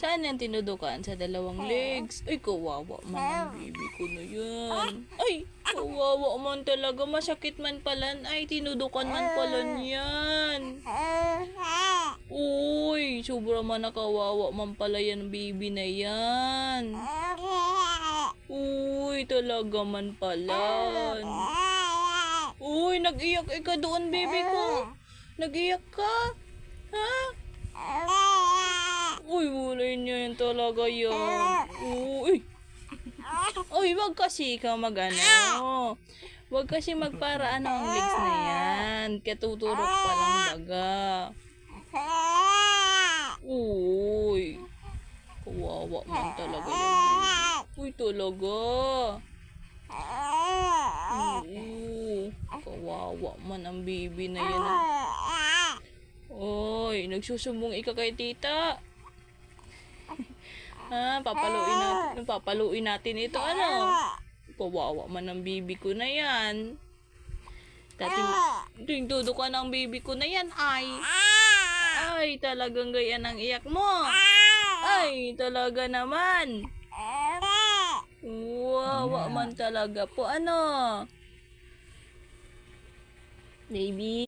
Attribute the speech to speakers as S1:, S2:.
S1: Saan yan tinudukan? Sa dalawang legs. Ay, kawawa man ang baby ko na yan. Ay, kawawa man talaga. Masakit man pala. Ay, tinudukan man pala niyan. Uy, sobra man nakawawa man pala yan baby na yan. Uy, talaga man pala. Uy, nag-iyak ka doon baby ko. Nag-iyak ka? Ha? Uy, mulay niya yan talaga yan. Uy. Uy, wag kasi ka mag-ano. Wag kasi magparaan ang legs na yan. Katuturok pa lang daga. Uy. Kawawa man talaga yan, baby. Uy, talaga. Kawawa man ang baby na yan. Uy, nagsusumbong ika kay tita. Ha, papaluin natin ito, ano? Kawawa man ang baby ko na yan. Dating tudukan ang baby ko na yan, ay. Ay, talagang ganyan ang iyak mo. Ay, talaga naman. Wawa man talaga po, ano? Baby.